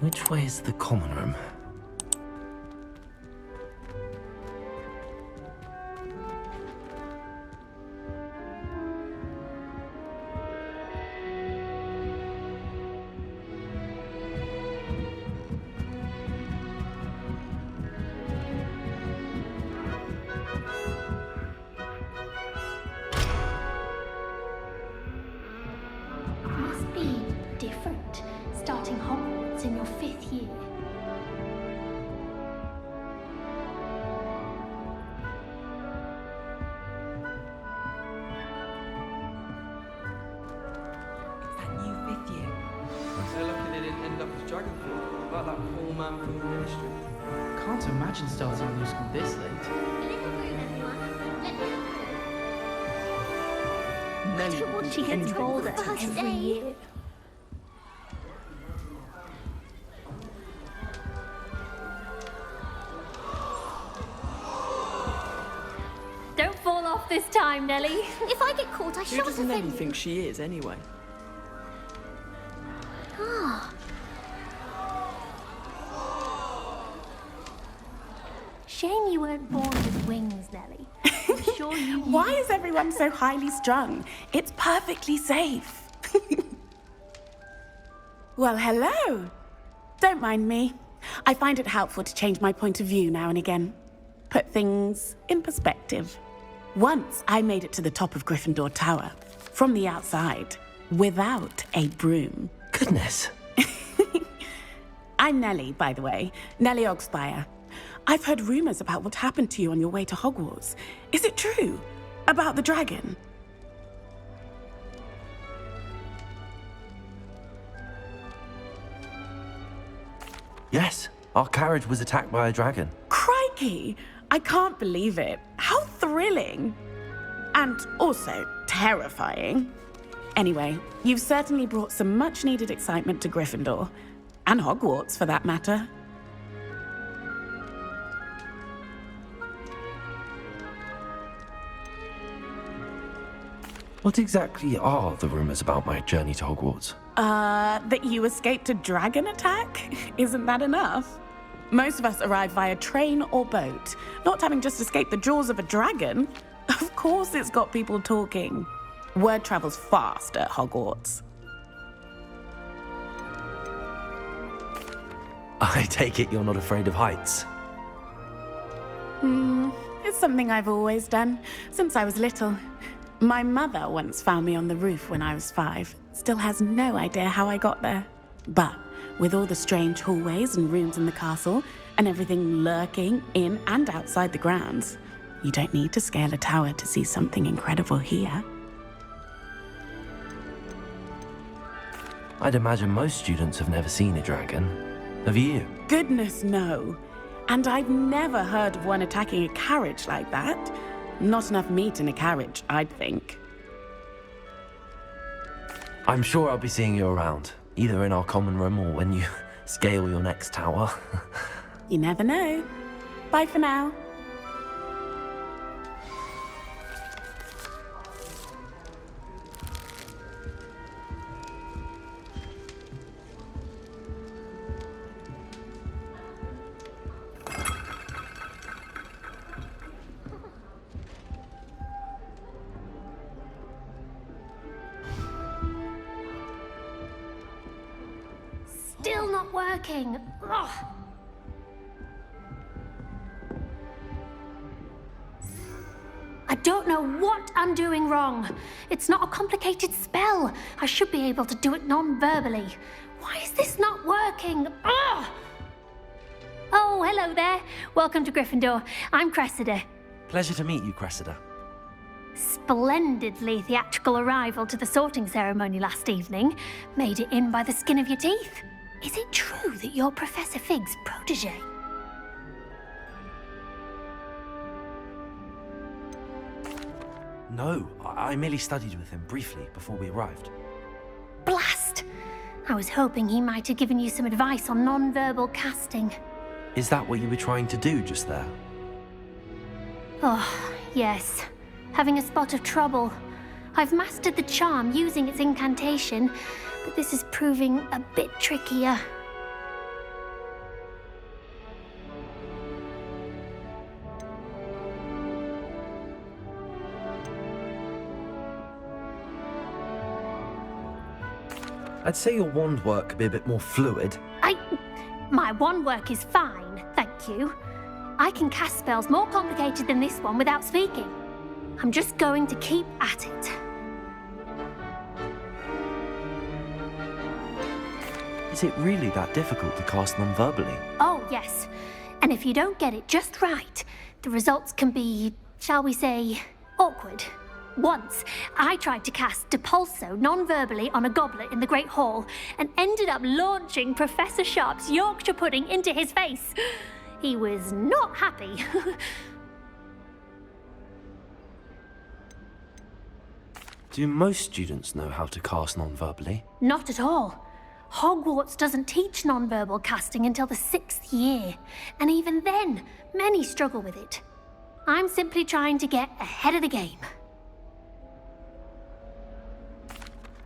Which way is the common room? Must be different, starting Hogwarts in your 5th year. That new 5th year. They're lucky they didn't end up as Dragonfield, like that poor man from the ministry. Can't imagine starting a new school this late. Nelly, She gets older every year. Don't fall off this time, Nelly. If I get caught, I Who shan't does Nelly offend think she is, anyway? Shame you weren't born with wings, Nelly. I'm sure you. Why is everyone so highly strung? It's perfectly safe. Well, hello. Don't mind me. I find it helpful to change my point of view now and again. Put things in perspective. Once I made it to the top of Gryffindor Tower, from the outside, without a broom. Goodness. I'm Nellie, by the way. Nellie Ogspire. I've heard rumors about what happened to you on your way to Hogwarts. Is it true? About the dragon? Yes, our carriage was attacked by a dragon. Crikey! I can't believe it. How thrilling! And also terrifying. Anyway, you've certainly brought some much-needed excitement to Gryffindor. And Hogwarts, for that matter. What exactly are the rumors about my journey to Hogwarts? That you escaped a dragon attack? Isn't that enough? Most of us arrive via train or boat, not having just escaped the jaws of a dragon. Of course it's got people talking. Word travels fast at Hogwarts. I take it you're not afraid of heights. It's something I've always done, since I was little. My mother once found me on the roof when I was 5. Still has no idea how I got there. But with all the strange hallways and rooms in the castle, and everything lurking in and outside the grounds, you don't need to scale a tower to see something incredible here. I'd imagine most students have never seen a dragon. Have you? Goodness, no. And I've never heard of one attacking a carriage like that. Not enough meat in a carriage, I'd think. I'm sure I'll be seeing you around, either in our common room or when you scale your next tower. You never know. Bye for now. Still not working. Ugh. I don't know what I'm doing wrong. It's not a complicated spell. I should be able to do it non-verbally. Why is this not working? Ugh. Oh, hello there. Welcome to Gryffindor. I'm Cressida. Pleasure to meet you, Cressida. Splendidly theatrical arrival to the sorting ceremony last evening. Made it in by the skin of your teeth. Is it true that you're Professor Fig's protege? No, I merely studied with him briefly before we arrived. Blast! I was hoping he might have given you some advice on non-verbal casting. Is that what you were trying to do just there? Oh, yes. Having a spot of trouble. I've mastered the charm using its incantation, but this is proving a bit trickier. I'd say your wand work could be a bit more fluid. My wand work is fine, thank you. I can cast spells more complicated than this one without speaking. I'm just going to keep at it. Is it really that difficult to cast non-verbally? Oh, yes. And if you don't get it just right, the results can be, shall we say, awkward. Once, I tried to cast Depulso non-verbally on a goblet in the Great Hall and ended up launching Professor Sharp's Yorkshire pudding into his face. He was not happy. Do most students know how to cast non-verbally? Not at all. Hogwarts doesn't teach non-verbal casting until the 6th year, and even then, many struggle with it. I'm simply trying to get ahead of the game.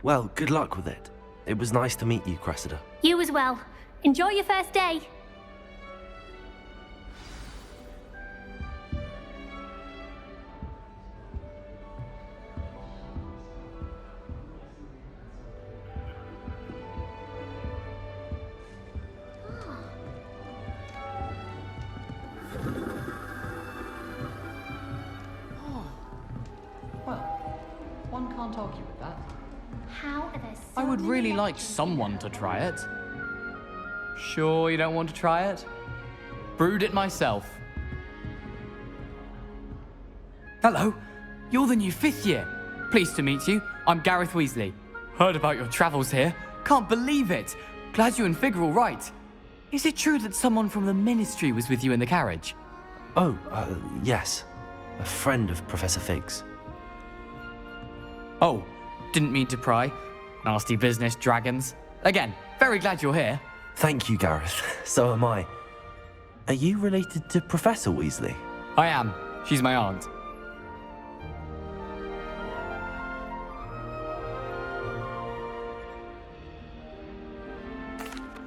Well, good luck with it. It was nice to meet you, Cressida. You as well. Enjoy your first day. Well, one can't argue with that. How are there so I would many really like lectures someone to try it. Sure you don't want to try it? Brewed it myself. Hello, you're the new 5th year. Pleased to meet you. I'm Gareth Weasley. Heard about your travels here. Can't believe it. Glad you and Fig are all right. Is it true that someone from the Ministry was with you in the carriage? Oh, yes. A friend of Professor Fig's. Oh, didn't mean to pry. Nasty business, dragons. Again, very glad you're here. Thank you, Gareth. So am I. Are you related to Professor Weasley? I am. She's my aunt.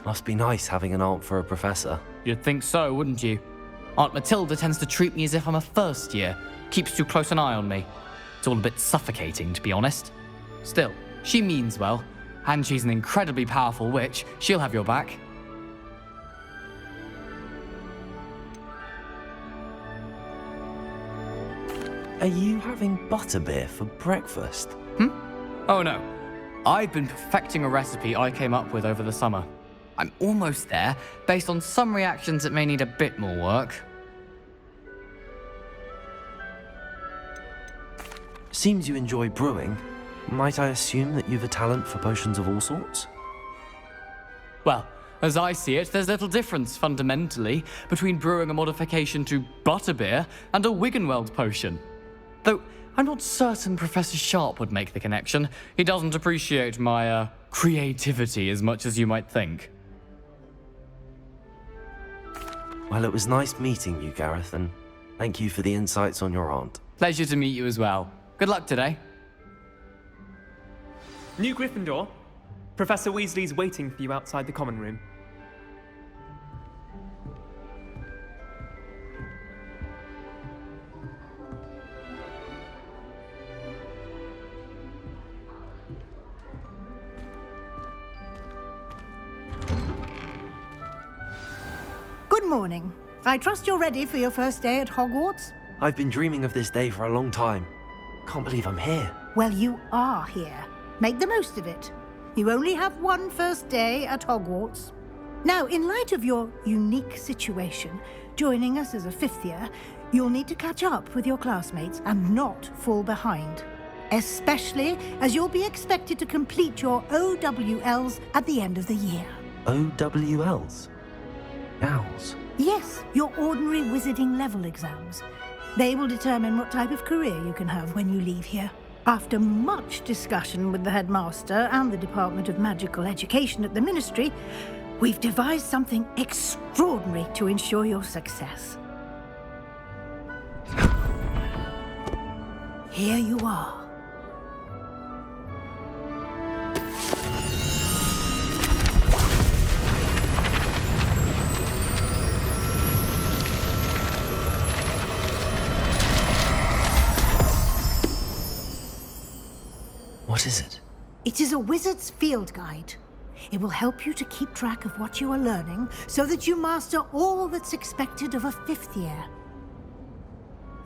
Must be nice having an aunt for a professor. You'd think so, wouldn't you? Aunt Matilda tends to treat me as if I'm a first year. Keeps too close an eye on me. It's all a bit suffocating, to be honest. Still, she means well. And she's an incredibly powerful witch. She'll have your back. Are you having butterbeer for breakfast? Oh no. I've been perfecting a recipe I came up with over the summer. I'm almost there, based on some reactions that may need a bit more work. Seems you enjoy brewing. Might I assume that you've a talent for potions of all sorts? Well, as I see it, there's little difference, fundamentally, between brewing a modification to butterbeer and a Wiggenweld potion. Though, I'm not certain Professor Sharp would make the connection. He doesn't appreciate my, creativity as much as you might think. Well, it was nice meeting you, Gareth, and thank you for the insights on your aunt. Pleasure to meet you as well. Good luck today. New Gryffindor. Professor Weasley's waiting for you outside the common room. Good morning. I trust you're ready for your first day at Hogwarts? I've been dreaming of this day for a long time. Can't believe I'm here. Well, you are here. Make the most of it. You only have one first day at Hogwarts. Now, in light of your unique situation, joining us as a 5th year, you'll need to catch up with your classmates and not fall behind. Especially as you'll be expected to complete your OWLs at the end of the year. OWLs? Owls? Yes, your ordinary wizarding level exams. They will determine what type of career you can have when you leave here. After much discussion with the headmaster and the Department of Magical Education at the Ministry, we've devised something extraordinary to ensure your success. Here you are. What is it? It is a wizard's field guide. It will help you to keep track of what you are learning so that you master all that's expected of a 5th year.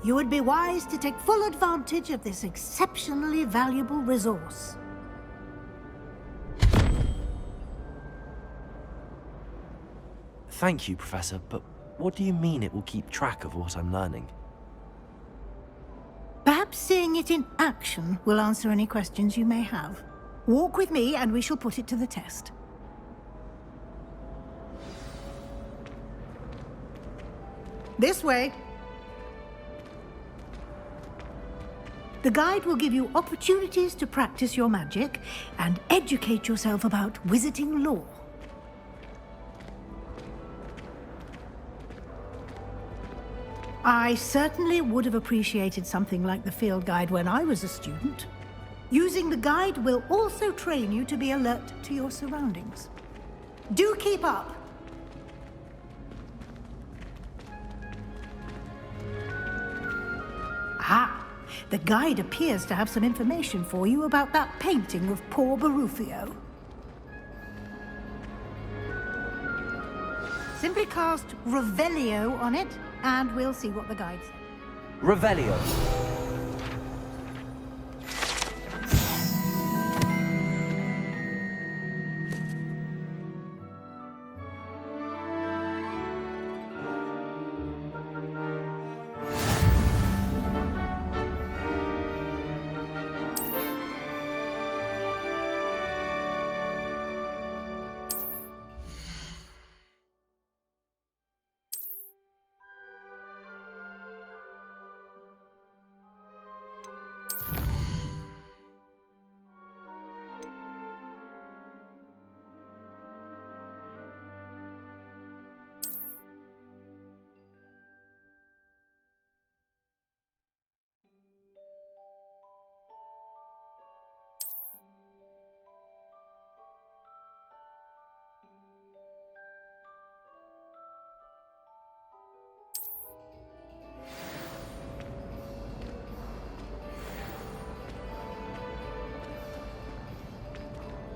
You would be wise to take full advantage of this exceptionally valuable resource. Thank you, Professor, but what do you mean it will keep track of what I'm learning? Perhaps seeing it in action will answer any questions you may have. Walk with me and we shall put it to the test. This way. The guide will give you opportunities to practice your magic and educate yourself about wizarding lore. I certainly would have appreciated something like the field guide when I was a student. Using the guide will also train you to be alert to your surroundings. Do keep up! Ah, the guide appears to have some information for you about that painting of poor Barufio. Simply cast Revelio on it, and we'll see what the guide says. Revelio.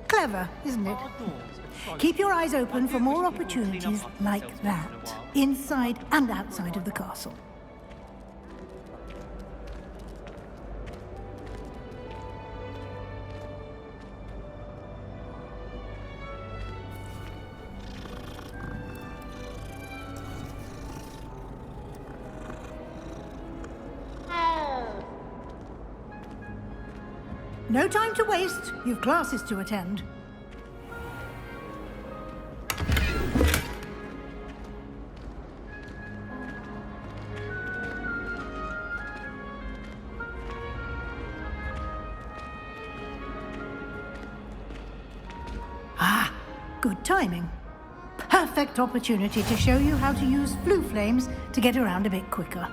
Clever, isn't it? Keep your eyes open for more opportunities like that, inside and outside of the castle. No time to waste. You've classes to attend. Ah, good timing. Perfect opportunity to show you how to use flue flames to get around a bit quicker.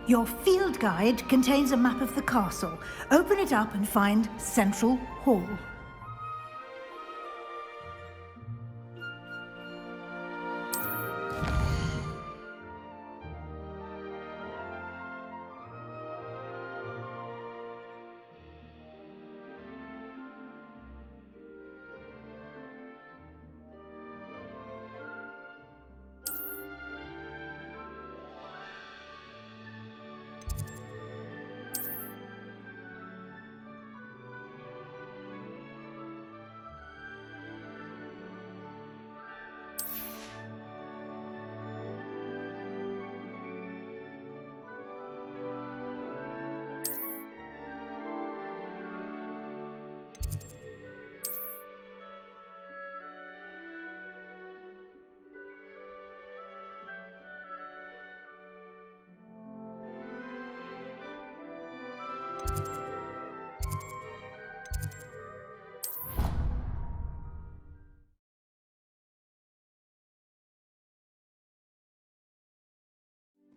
Your field guide contains a map of the castle. Open it up and find Central Hall.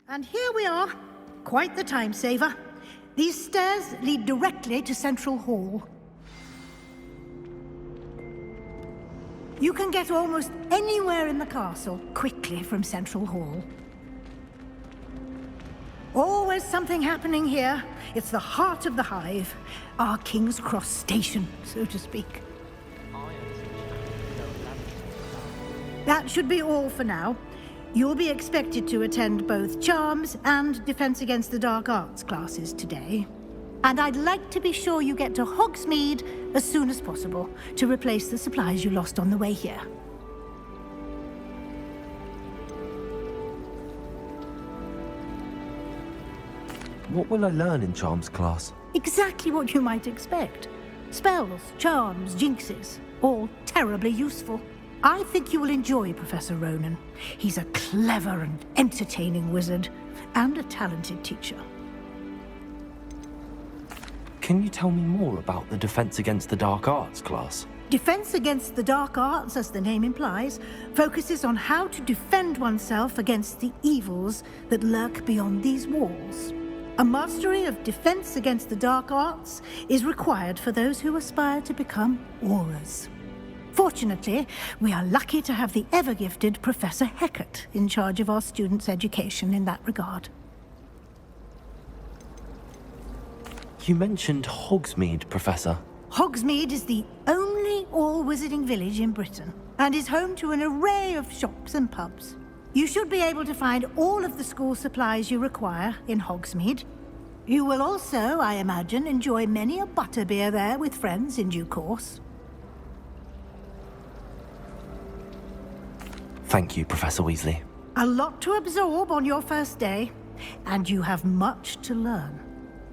And here we are. Quite the time saver. These stairs lead directly to Central Hall. You can get almost anywhere in the castle quickly from Central Hall. Always something happening here. It's the heart of the hive. Our King's Cross station, so to speak. That should be all for now. You'll be expected to attend both Charms and Defense Against the Dark Arts classes today. And I'd like to be sure you get to Hogsmeade as soon as possible to replace the supplies you lost on the way here. What will I learn in Charms class? Exactly what you might expect. Spells, charms, jinxes, all terribly useful. I think you will enjoy Professor Ronan. He's a clever and entertaining wizard, and a talented teacher. Can you tell me more about the Defense Against the Dark Arts class? Defense Against the Dark Arts, as the name implies, focuses on how to defend oneself against the evils that lurk beyond these walls. A mastery of Defense Against the Dark Arts is required for those who aspire to become Aurors. Fortunately, we are lucky to have the ever-gifted Professor Hecat in charge of our students' education in that regard. You mentioned Hogsmeade, Professor. Hogsmeade is the only all-wizarding village in Britain, and is home to an array of shops and pubs. You should be able to find all of the school supplies you require in Hogsmeade. You will also, I imagine, enjoy many a butterbeer there with friends in due course. Thank you, Professor Weasley. A lot to absorb on your first day, and you have much to learn.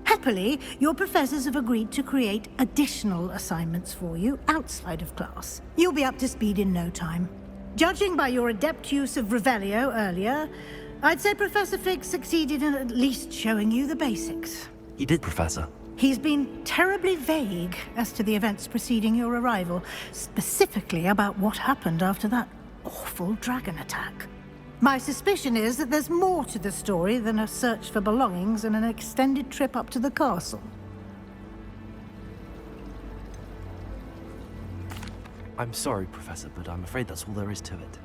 Happily, your professors have agreed to create additional assignments for you outside of class. You'll be up to speed in no time. Judging by your adept use of Revelio earlier, I'd say Professor Fig succeeded in at least showing you the basics. He did, Professor. He's been terribly vague as to the events preceding your arrival, specifically about what happened after that awful dragon attack. My suspicion is that there's more to the story than a search for belongings and an extended trip up to the castle. I'm sorry, Professor, but I'm afraid that's all there is to it.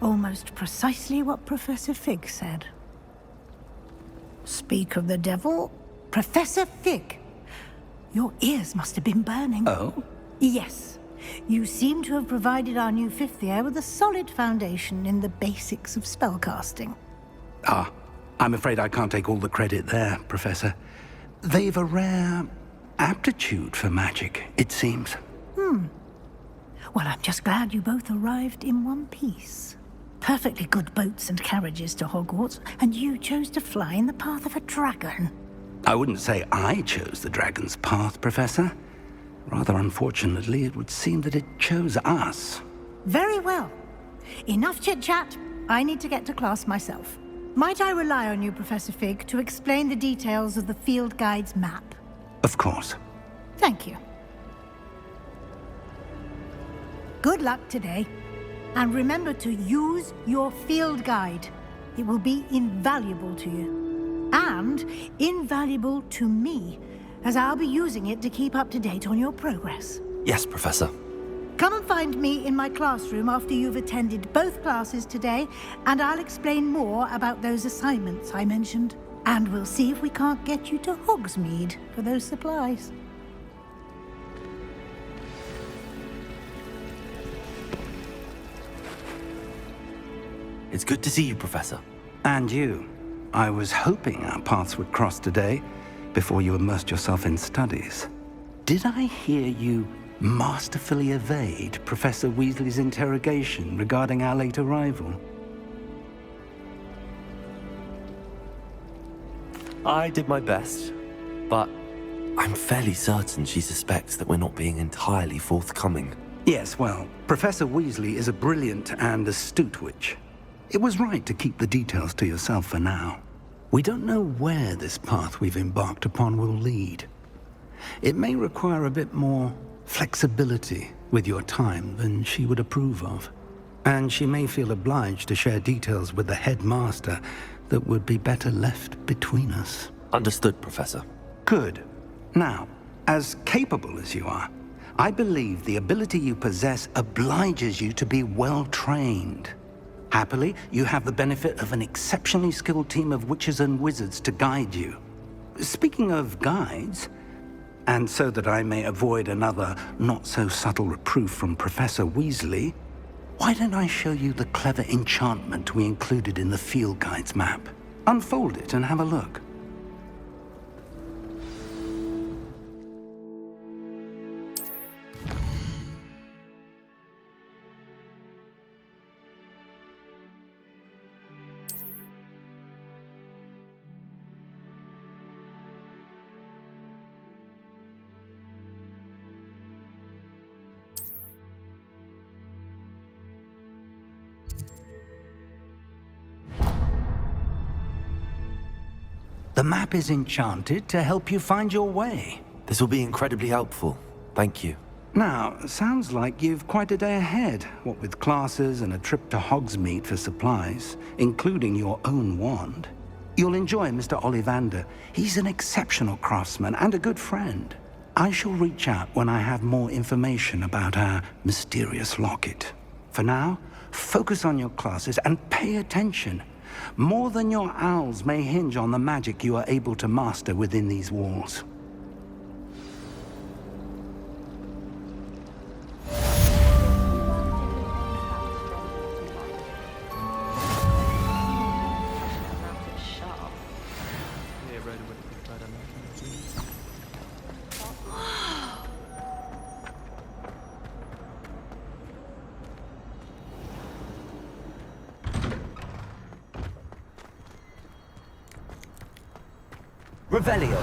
Almost precisely what Professor Fig said. Speak of the devil, Professor Fig. Your ears must have been burning. Oh? Yes. You seem to have provided our new fifth year with a solid foundation in the basics of spellcasting. Ah, I'm afraid I can't take all the credit there, Professor. They've a rare aptitude for magic, it seems. Well, I'm just glad you both arrived in one piece. Perfectly good boats and carriages to Hogwarts, and you chose to fly in the path of a dragon. I wouldn't say I chose the dragon's path, Professor. Rather unfortunately, it would seem that it chose us. Very well. Enough chit-chat. I need to get to class myself. Might I rely on you, Professor Fig, to explain the details of the field guide's map? Of course. Thank you. Good luck today. And remember to use your field guide. It will be invaluable to you. And invaluable to me, as I'll be using it to keep up to date on your progress. Yes, Professor. Come and find me in my classroom after you've attended both classes today, and I'll explain more about those assignments I mentioned. And we'll see if we can't get you to Hogsmeade for those supplies. It's good to see you, Professor. And you. I was hoping our paths would cross today, before you immersed yourself in studies. Did I hear you masterfully evade Professor Weasley's interrogation regarding our late arrival? I did my best, but I'm fairly certain she suspects that we're not being entirely forthcoming. Yes, well, Professor Weasley is a brilliant and astute witch. It was right to keep the details to yourself for now. We don't know where this path we've embarked upon will lead. It may require a bit more flexibility with your time than she would approve of. And she may feel obliged to share details with the headmaster that would be better left between us. Understood, Professor. Good. Now, as capable as you are, I believe the ability you possess obliges you to be well trained. Happily, you have the benefit of an exceptionally skilled team of witches and wizards to guide you. Speaking of guides, and so that I may avoid another not-so-subtle reproof from Professor Weasley, why don't I show you the clever enchantment we included in the field guide's map? Unfold it and have a look. The map is enchanted to help you find your way. This will be incredibly helpful. Thank you. Now, sounds like you've quite a day ahead, what with classes and a trip to Hogsmeade for supplies, including your own wand. You'll enjoy Mr. Ollivander. He's an exceptional craftsman and a good friend. I shall reach out when I have more information about our mysterious locket. For now, focus on your classes and pay attention. More than your owls may hinge on the magic you are able to master within these walls. Yeah, Rhoda would have preferred a Revelio.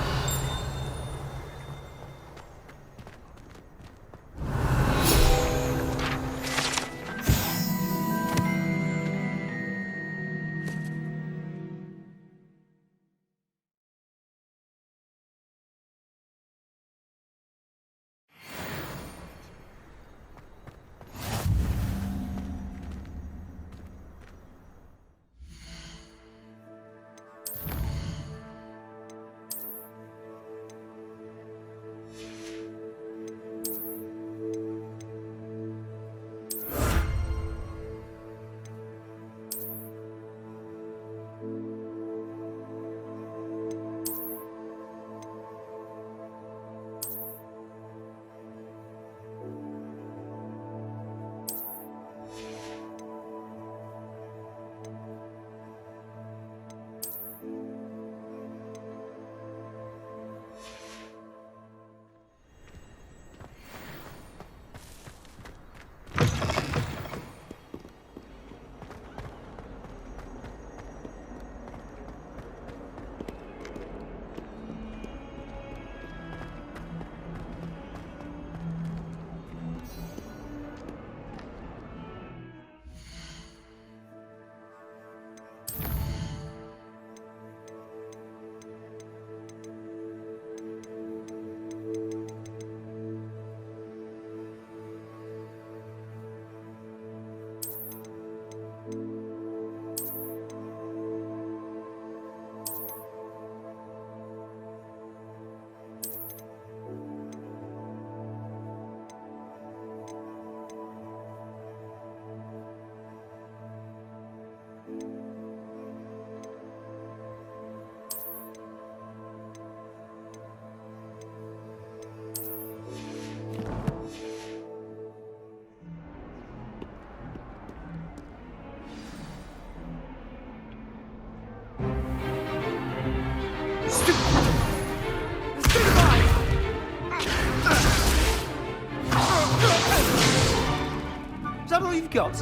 Is that all you've got?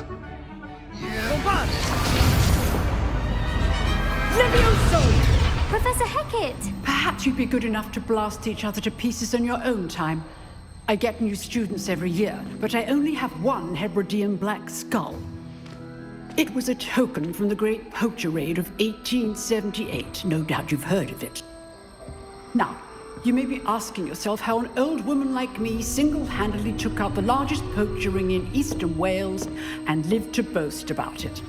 Professor Hecat! Perhaps you'd be good enough to blast each other to pieces in your own time. I get new students every year, but I only have one Hebridean black skull. It was a token from the Great Poacher Raid of 1878. No doubt you've heard of it. Now, you may be asking yourself how an old woman like me single-handedly took out the largest poacher ring in eastern Wales and lived to boast about it.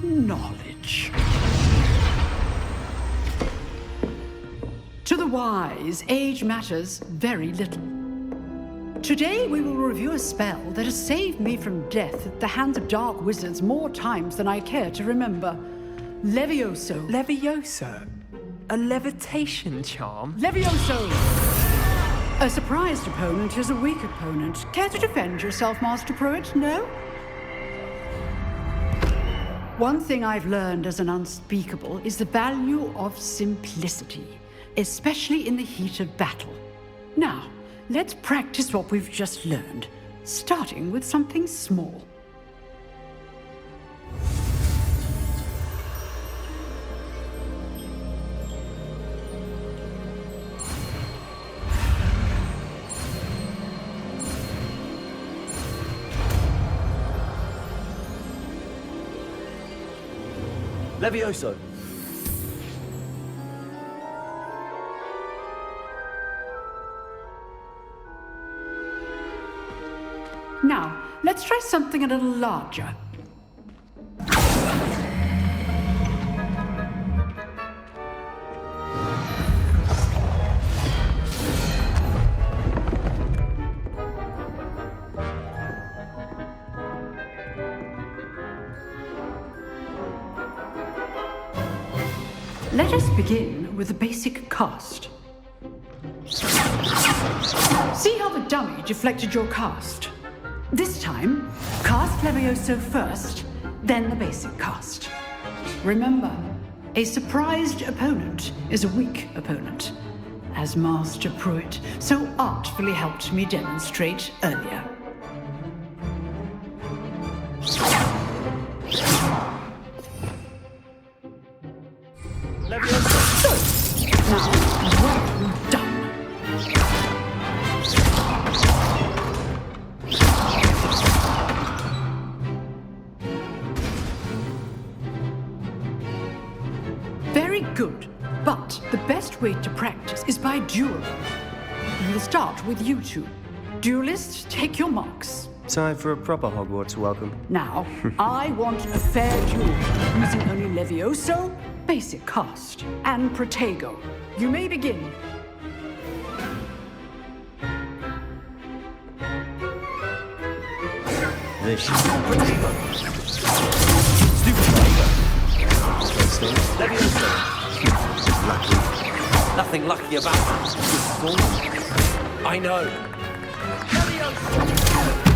Knowledge. To the wise, age matters very little. Today we will review a spell that has saved me from death at the hands of dark wizards more times than I care to remember. Levioso. Levioso? A levitation charm? Levioso! A surprised opponent is a weak opponent. Care to defend yourself, Master Pruitt? No? One thing I've learned as an unspeakable is the value of simplicity, especially in the heat of battle. Now, let's practice what we've just learned, starting with something small. Levioso. Now, let's try something a little larger. Let us begin with the basic cast. See how the dummy deflected your cast? This time, cast Levioso first, then the basic cast. Remember, a surprised opponent is a weak opponent, as Master Pruitt so artfully helped me demonstrate earlier. Now, well done. Very good. But the best way to practice is by dueling. We'll start with you two. Duelists, take your marks. Time for a proper Hogwarts welcome. Now, I want a fair duel, using only Levioso, basic cast, and Protego. You may begin. This Lucky. Nothing lucky about that. I know.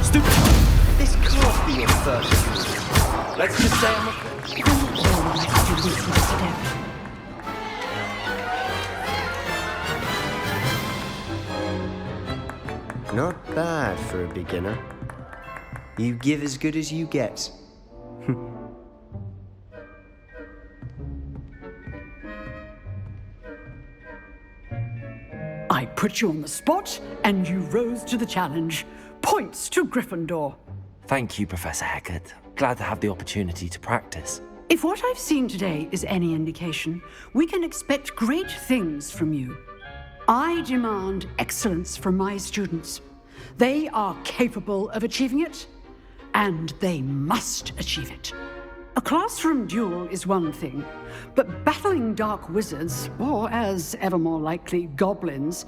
Stupid. This can't be your first duel. Let's just say I'm Not bad for a beginner. You give as good as you get. I put you on the spot, and you rose to the challenge. Points to Gryffindor. Thank you, Professor Hecat. Glad to have the opportunity to practice. If what I've seen today is any indication, we can expect great things from you. I demand excellence from my students. They are capable of achieving it, and they must achieve it. A classroom duel is one thing, but battling dark wizards, or as ever more likely, goblins,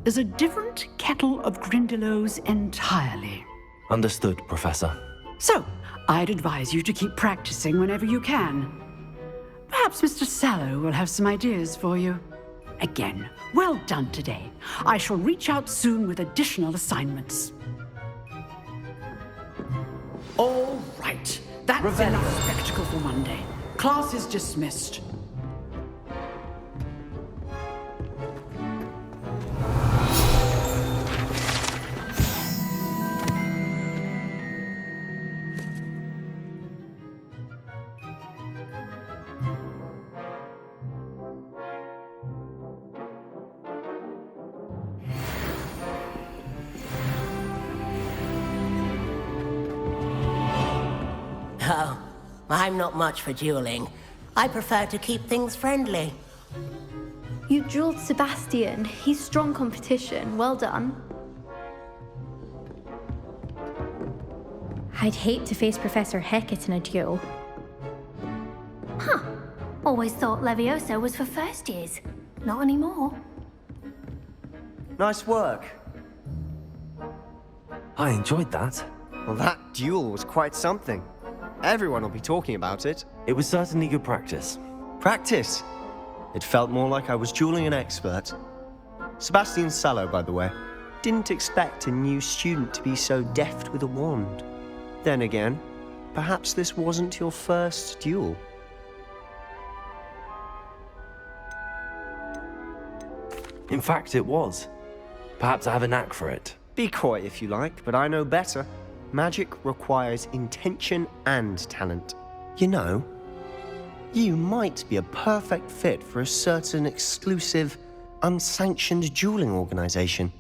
is a different kettle of Grindylows entirely. Understood, Professor. So, I'd advise you to keep practicing whenever you can. Perhaps Mr. Sallow will have some ideas for you. Again, well done today. I shall reach out soon with additional assignments. All right. That's enough spectacle for Monday. Class is dismissed. Oh, I'm not much for dueling. I prefer to keep things friendly. You dueled Sebastian. He's strong competition. Well done. I'd hate to face Professor Hecat in a duel. Huh. Always thought Levioso was for first years. Not anymore. Nice work. I enjoyed that. Well, that duel was quite something. Everyone will be talking about it. It was certainly good practice. Practice? It felt more like I was dueling an expert. Sebastian Sallow, by the way. Didn't expect a new student to be so deft with a wand. Then again, perhaps this wasn't your first duel. In fact, it was. Perhaps I have a knack for it. Be coy if you like, but I know better. Magic requires intention and talent. You know, you might be a perfect fit for a certain exclusive, unsanctioned dueling organization.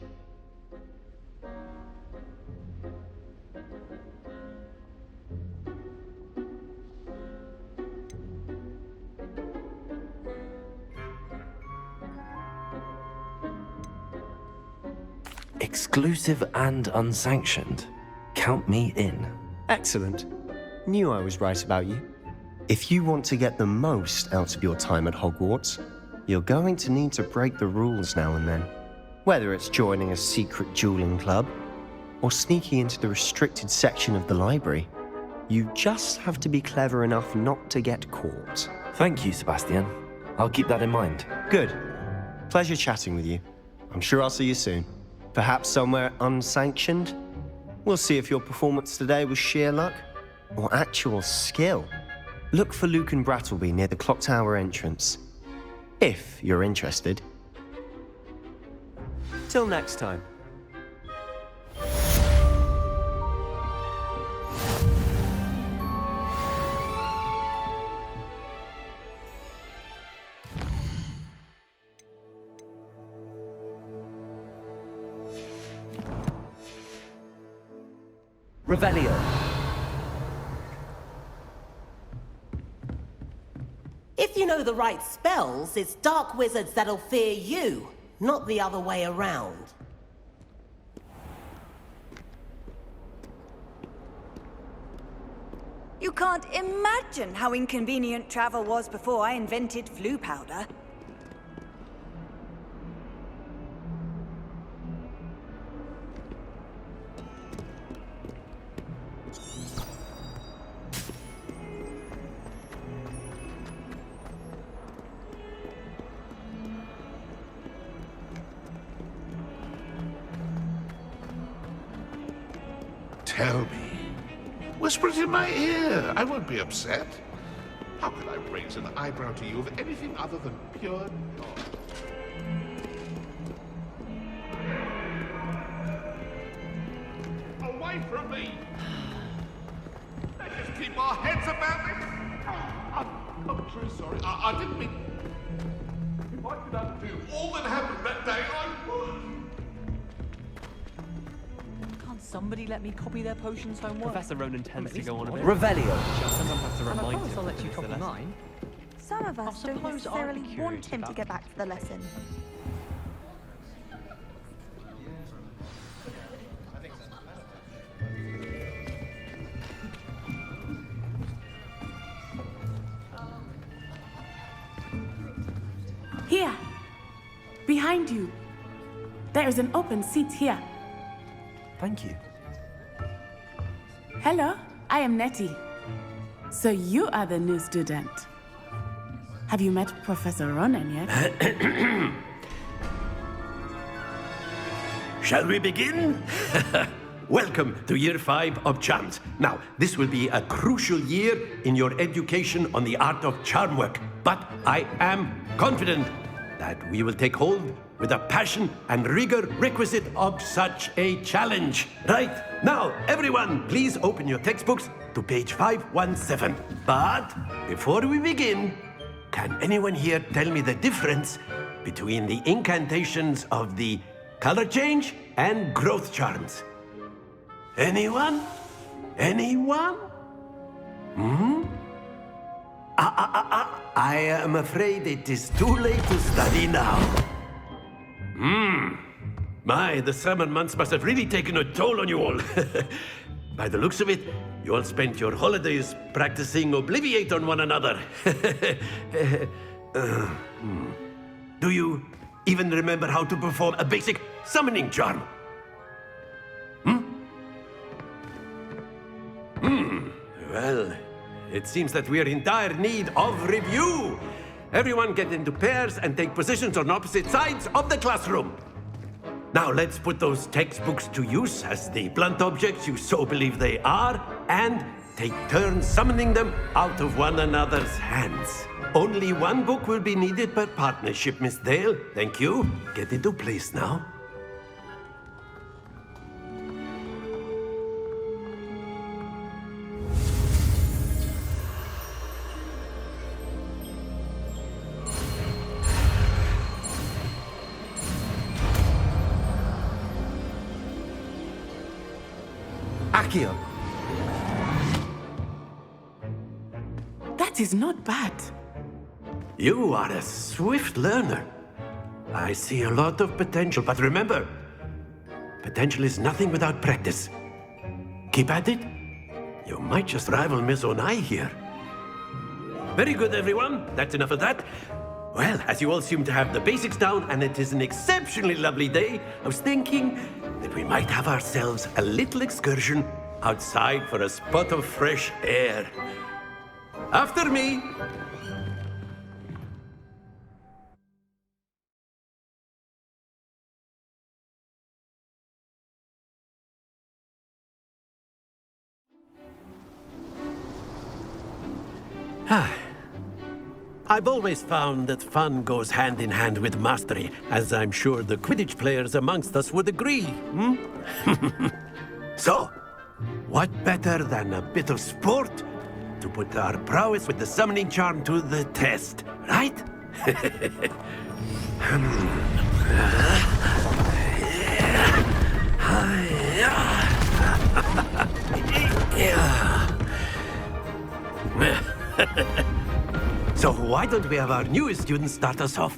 Exclusive and unsanctioned. Count me in. Excellent. Knew I was right about you. If you want to get the most out of your time at Hogwarts, you're going to need to break the rules now and then. Whether it's joining a secret dueling club, or sneaking into the restricted section of the library, you just have to be clever enough not to get caught. Thank you, Sebastian. I'll keep that in mind. Good. Pleasure chatting with you. I'm sure I'll see you soon. Perhaps somewhere unsanctioned? We'll see if your performance today was sheer luck or actual skill. Look for Luke and Brattleby near the clock tower entrance, if you're interested. Till next time. Revelio. If you know the right spells, it's dark wizards that'll fear you, not the other way around. You can't imagine how inconvenient travel was before I invented flu powder. Tell me. Whisper it in my ear. I won't be upset. How could I raise an eyebrow to you of anything other than pure knowledge? Away from me! Let's just keep our heads about this. I'm truly sorry. I didn't mean... If I could undo all that happened that day, I would. Somebody let me copy their potions homework. Professor Ronan tends to go on a bit. Revelio. I sometimes have to And I remind promise him I'll let to you miss the copy lesson. mine. Some of us don't suppose I'd necessarily be want curious him to about get back to the lesson. Here. Behind you. There is an open seat here. Thank you. Hello, I am Nettie. So you are the new student. Have you met Professor Ronan yet? Shall we begin? Welcome to Year 5 of Charms. Now, this will be a crucial year in your education on the art of charm work. But I am confident that we will take hold with the passion and rigor requisite of such a challenge. Right, now, everyone, please open your textbooks to page 517. But before we begin, can anyone here tell me the difference between the incantations of the color change and growth charms? Anyone? Anyone? I am afraid it is too late to study now. My, the summer months must have really taken a toll on you all. By the looks of it, you all spent your holidays practicing Obliviate on one another. Do you even remember how to perform a basic summoning charm? Well, it seems that we are in dire need of review. Everyone get into pairs and take positions on opposite sides of the classroom. Now let's put those textbooks to use as the blunt objects you so believe they are, and take turns summoning them out of one another's hands. Only one book will be needed per partnership, Miss Dale. Thank you. Get into place now. Accio. That is not bad. You are a swift learner. I see a lot of potential, but remember, potential is nothing without practice. Keep at it. You might just rival Miss Onai here. Very good, everyone. That's enough of that. Well, as you all seem to have the basics down, and it is an exceptionally lovely day, I was thinking that we might have ourselves a little excursion outside for a spot of fresh air. After me. I've always found that fun goes hand in hand with mastery, as I'm sure the Quidditch players amongst us would agree. So, what better than a bit of sport to put our prowess with the summoning charm to the test, right? So why don't we have our newest student start us off?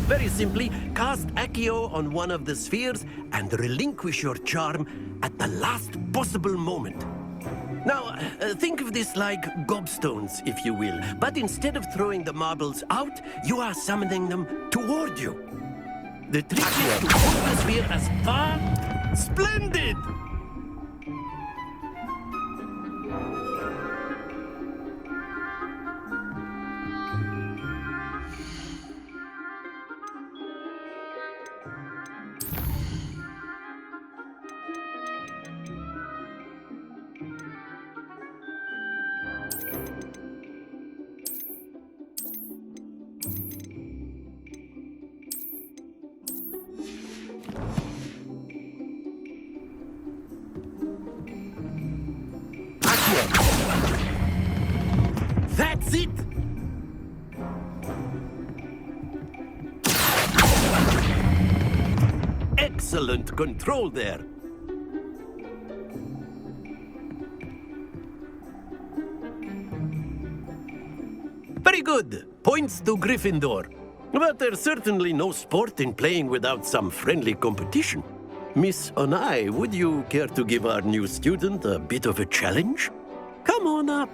Very simply, cast Accio on one of the spheres and relinquish your charm at the last possible moment. Now, think of this like gobstones, if you will, but instead of throwing the marbles out, you are summoning them toward you. The trick is to pull the sphere as far... Splendid! That's it! Excellent control there. Very good. Points to Gryffindor. But there's certainly no sport in playing without some friendly competition. Miss Onai, would you care to give our new student a bit of a challenge? Come on up.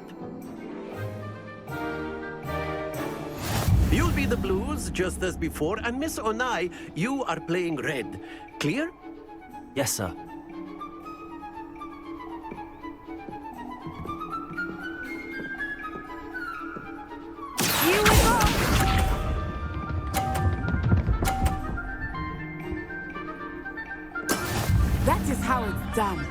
You'll be the blues, just as before, and Miss Onai, you are playing red. Clear? Yes, sir. Here we go! That is how it's done.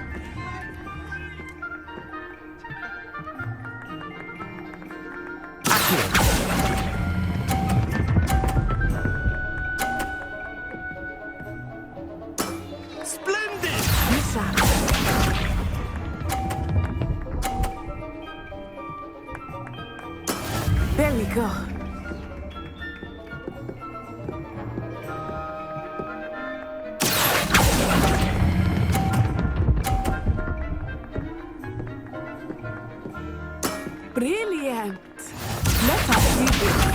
There we go. Brilliant. Let us see this.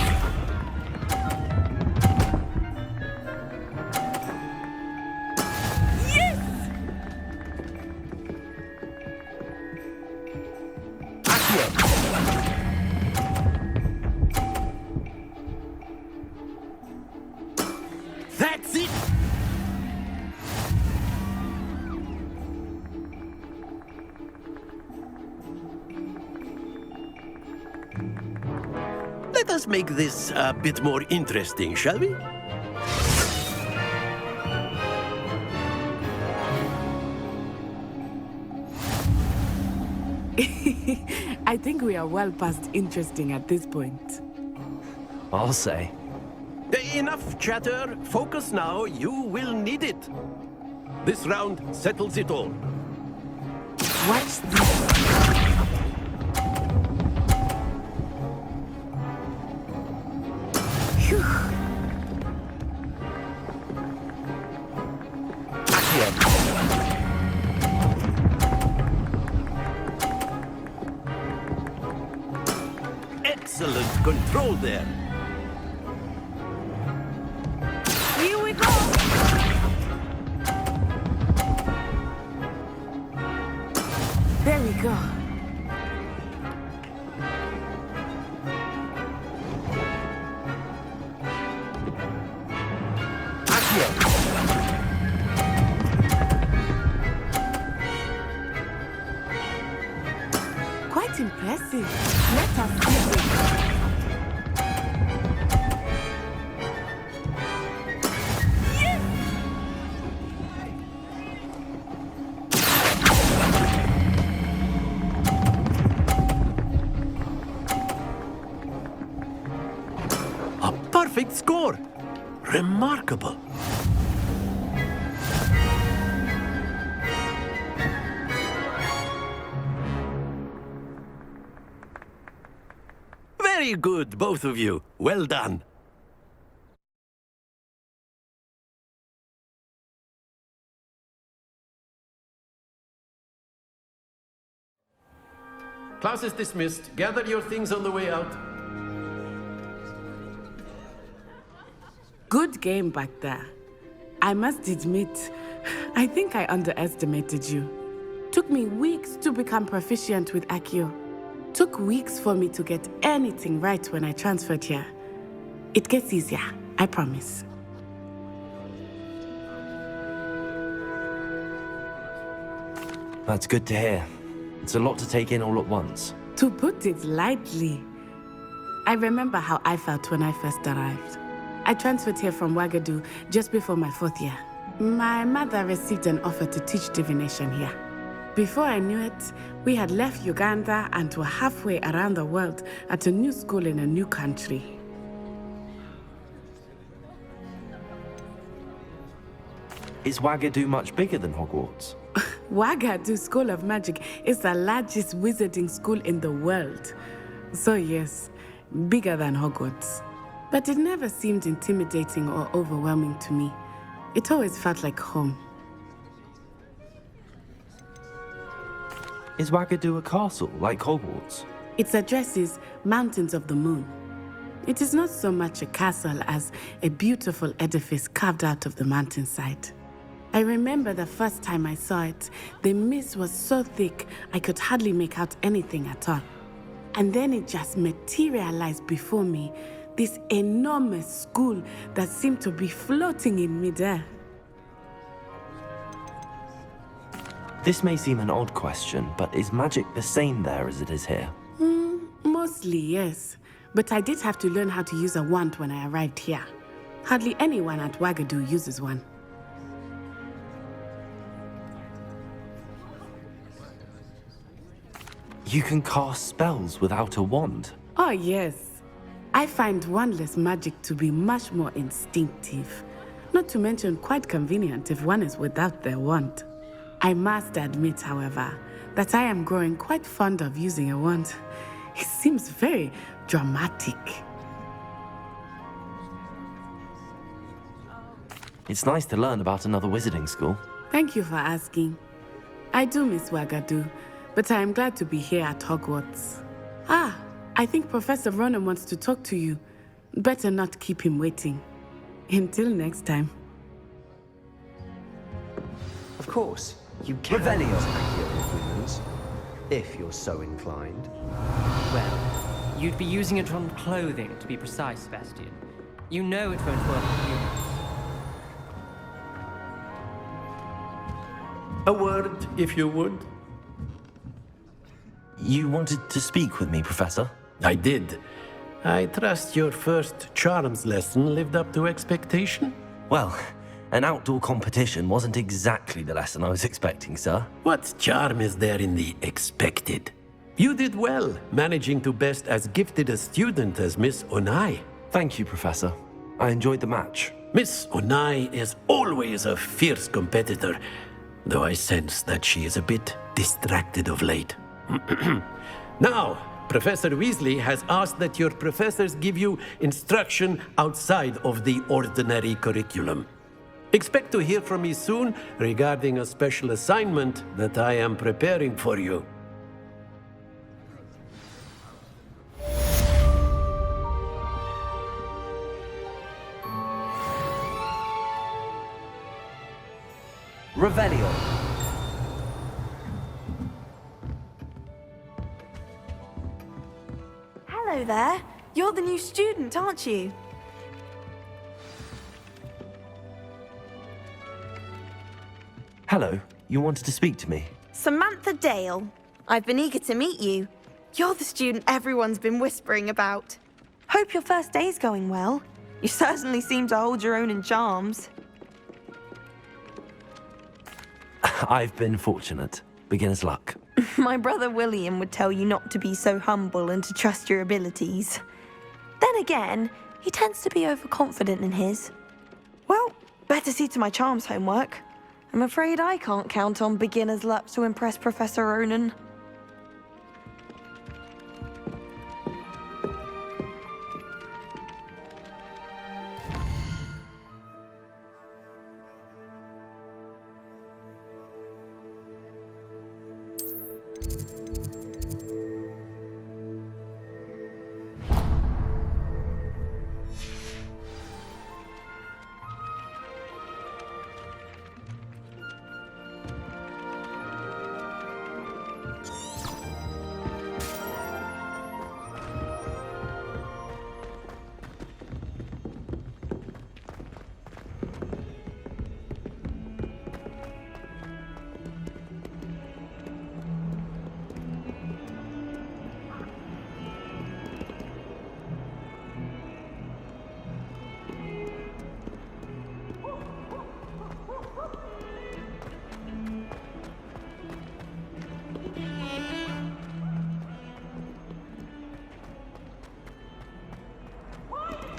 That's it! Let us make this a bit more interesting, shall we? I think we are well past interesting at this point. I'll say. Enough chatter. Focus now. You will need it. This round settles it all. Watch this. Excellent control there. Here we go! There we go. Quite impressive. Let us see this. A perfect score. Remarkable. Very good, both of you. Well done. Class is dismissed. Gather your things on the way out. Good game back there. I must admit, I think I underestimated you. Took me weeks to become proficient with Accio. Took weeks for me to get anything right when I transferred here. It gets easier, I promise. That's good to hear. It's a lot to take in all at once. To put it lightly, I remember how I felt when I first arrived. I transferred here from Ouagadougou just before my 4th year. My mother received an offer to teach divination here. Before I knew it, we had left Uganda and were halfway around the world at a new school in a new country. Is Ouagadougou much bigger than Hogwarts? Ouagadougou School of Magic is the largest wizarding school in the world. So yes, bigger than Hogwarts. But it never seemed intimidating or overwhelming to me. It always felt like home. Is Ouagadougou a castle, like Hogwarts? Its address is Mountains of the Moon. It is not so much a castle as a beautiful edifice carved out of the mountainside. I remember the first time I saw it, the mist was so thick I could hardly make out anything at all. And then it just materialized before me, this enormous school that seemed to be floating in midair. This may seem an odd question, but is magic the same there as it is here? Mostly, yes. But I did have to learn how to use a wand when I arrived here. Hardly anyone at Ouagadougou uses one. You can cast spells without a wand? Oh, yes. I find wandless magic to be much more instinctive. Not to mention quite convenient if one is without their wand. I must admit, however, that I am growing quite fond of using a wand. It seems very dramatic. It's nice to learn about another wizarding school. Thank you for asking. I do miss Ouagadougou, but I am glad to be here at Hogwarts. Ah, I think Professor Ronan wants to talk to you. Better not keep him waiting. Until next time. Of course, you can use Accio Influence, if you're so inclined. Well, you'd be using it on clothing, to be precise, Sebastian. You know it won't work on humans. A word, if you would. You wanted to speak with me, Professor? I did. I trust your first charms lesson lived up to expectation? Well, an outdoor competition wasn't exactly the lesson I was expecting, sir. What charm is there in the expected? You did well, managing to best as gifted a student as Miss Onai. Thank you, Professor. I enjoyed the match. Miss Onai is always a fierce competitor, though I sense that she is a bit distracted of late. Now, Professor Weasley has asked that your professors give you instruction outside of the ordinary curriculum. Expect to hear from me soon regarding a special assignment that I am preparing for you. Revelio. Hello there. You're the new student, aren't you? Hello. You wanted to speak to me? Samantha Dale. I've been eager to meet you. You're the student everyone's been whispering about. Hope your first day's going well. You certainly seem to hold your own in charms. I've been fortunate. Beginner's luck. My brother William would tell you not to be so humble and to trust your abilities. Then again, he tends to be overconfident in his. Well, better see to my charms homework. I'm afraid I can't count on beginner's luck to impress Professor Ronan.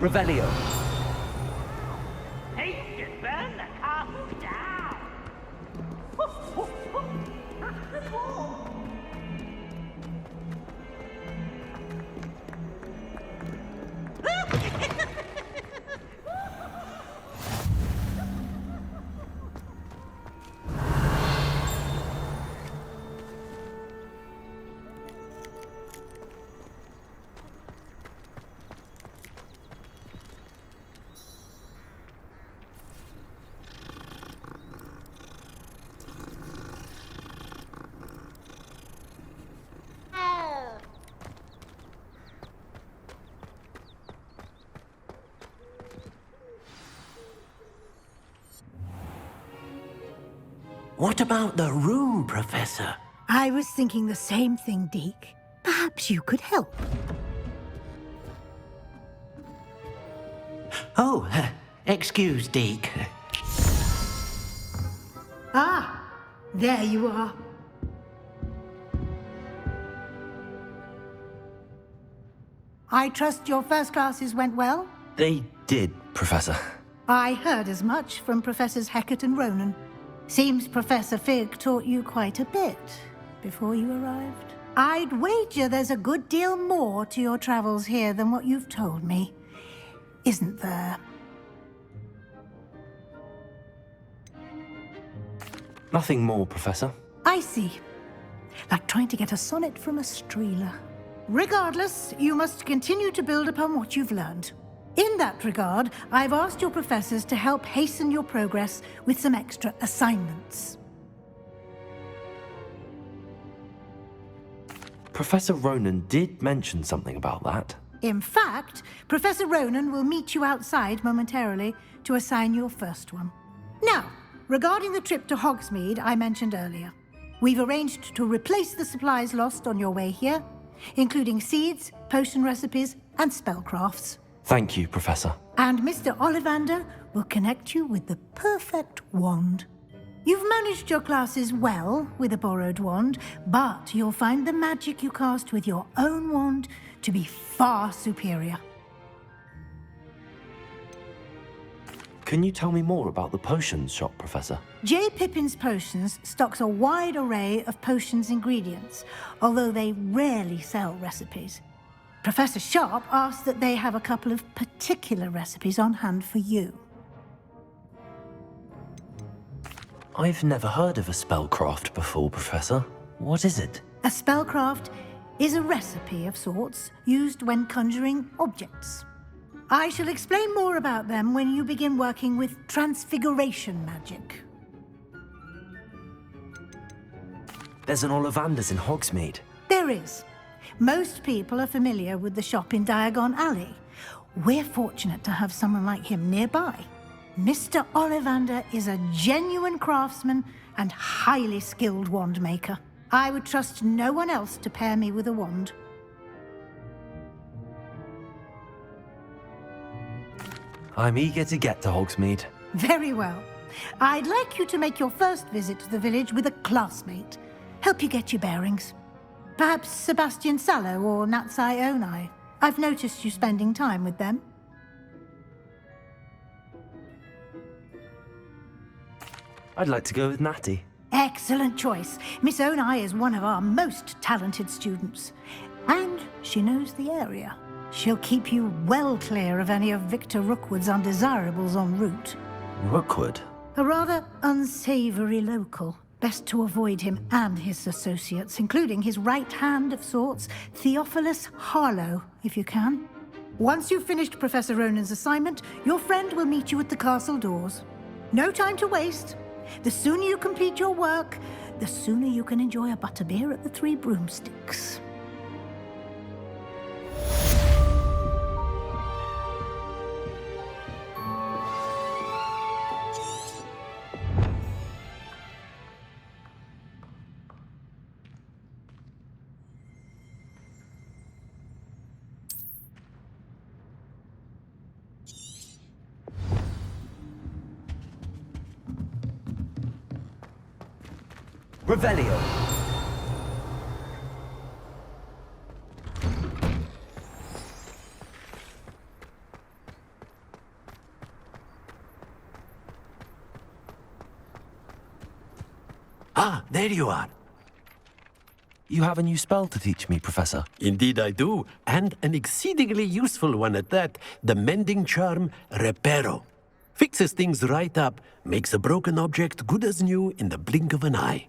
Revelio. Haste and burn the castle down! What about the room, Professor? I was thinking the same thing, Deke. Perhaps you could help. Oh, excuse, Deke. Ah, there you are. I trust your first classes went well? They did, Professor. I heard as much from Professors Hecat and Ronan. Seems Professor Fig taught you quite a bit before you arrived. I'd wager there's a good deal more to your travels here than what you've told me. Isn't there? Nothing more, Professor. I see. Like trying to get a sonnet from a streeler. Regardless, you must continue to build upon what you've learned. In that regard, I've asked your professors to help hasten your progress with some extra assignments. Professor Ronan did mention something about that. In fact, Professor Ronan will meet you outside momentarily to assign your first one. Now, regarding the trip to Hogsmeade I mentioned earlier, we've arranged to replace the supplies lost on your way here, including seeds, potion recipes, and spellcrafts. Thank you, Professor. And Mr. Ollivander will connect you with the perfect wand. You've managed your classes well with a borrowed wand, but you'll find the magic you cast with your own wand to be far superior. Can you tell me more about the potions shop, Professor? J. Pippin's Potions stocks a wide array of potions ingredients, although they rarely sell recipes. Professor Sharp asked that they have a couple of particular recipes on hand for you. I've never heard of a spellcraft before, Professor. What is it? A spellcraft is a recipe of sorts used when conjuring objects. I shall explain more about them when you begin working with transfiguration magic. There's an Ollivander's in Hogsmeade. There is. Most people are familiar with the shop in Diagon Alley. We're fortunate to have someone like him nearby. Mr. Ollivander is a genuine craftsman and highly skilled wand maker. I would trust no one else to pair me with a wand. I'm eager to get to Hogsmeade. Very well. I'd like you to make your first visit to the village with a classmate. Help you get your bearings. Perhaps Sebastian Sallow or Natsai Onai. I've noticed you spending time with them. I'd like to go with Natty. Excellent choice. Miss Onai is one of our most talented students. And she knows the area. She'll keep you well clear of any of Victor Rookwood's undesirables en route. Rookwood? A rather unsavory local. Best to avoid him and his associates, including his right hand of sorts, Theophilus Harlow, if you can. Once you've finished Professor Ronan's assignment, your friend will meet you at the castle doors. No time to waste. The sooner you complete your work, the sooner you can enjoy a butterbeer at the Three Broomsticks. Revelio. Ah, there you are. You have a new spell to teach me, Professor. Indeed I do, and an exceedingly useful one at that, the mending charm Reparo. Fixes things right up, makes a broken object good as new in the blink of an eye.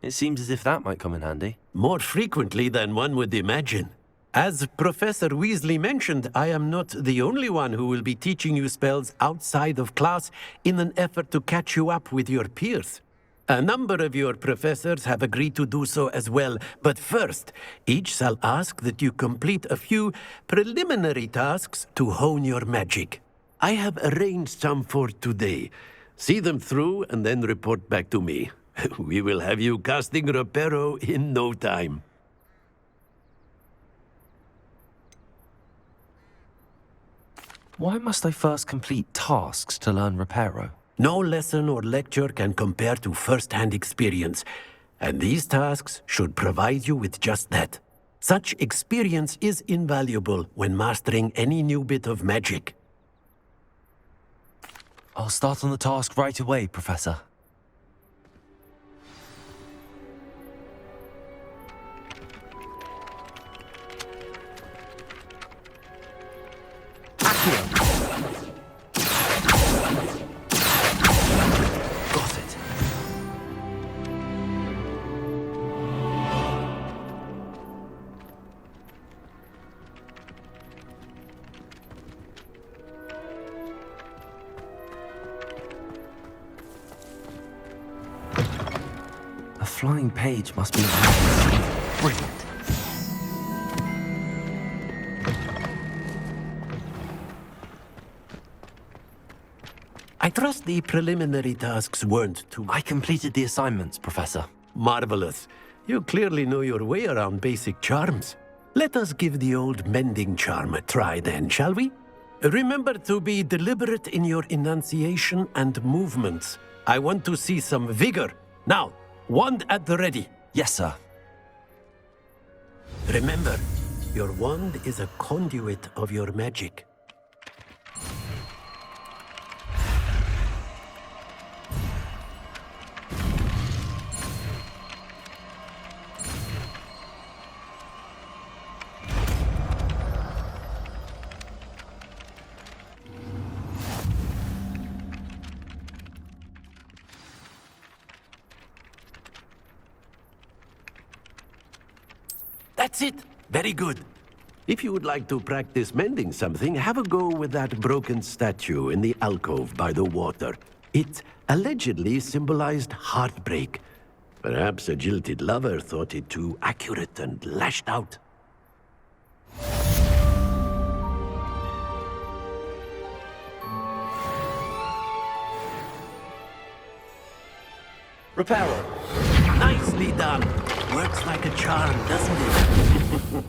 It seems as if that might come in handy. More frequently than one would imagine. As Professor Weasley mentioned, I am not the only one who will be teaching you spells outside of class in an effort to catch you up with your peers. A number of your professors have agreed to do so as well, but first, each shall ask that you complete a few preliminary tasks to hone your magic. I have arranged some for today. See them through and then report back to me. We will have you casting Reparo in no time. Why must I first complete tasks to learn Reparo? No lesson or lecture can compare to first-hand experience, and these tasks should provide you with just that. Such experience is invaluable when mastering any new bit of magic. I'll start on the task right away, Professor. Got it. A flying page must be brilliant. I trust the preliminary tasks weren't too... I completed the assignments, Professor. Marvelous. You clearly know your way around basic charms. Let us give the old mending charm a try then, shall we? Remember to be deliberate in your enunciation and movements. I want to see some vigor. Now, wand at the ready. Yes, sir. Remember, your wand is a conduit of your magic. That's it. Very good. If you would like to practice mending something, have a go with that broken statue in the alcove by the water. It allegedly symbolized heartbreak. Perhaps a jilted lover thought it too accurate and lashed out. Repairer. Nicely done. Works like a charm, doesn't it?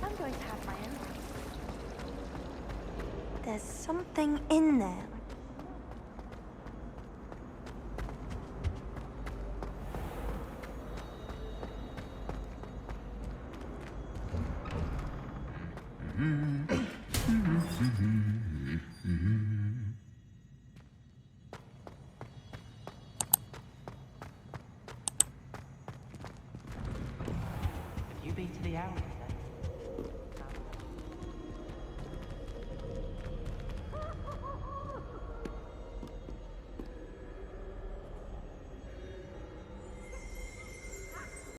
I'm going to have my own. There's something in there. You beat to the hour.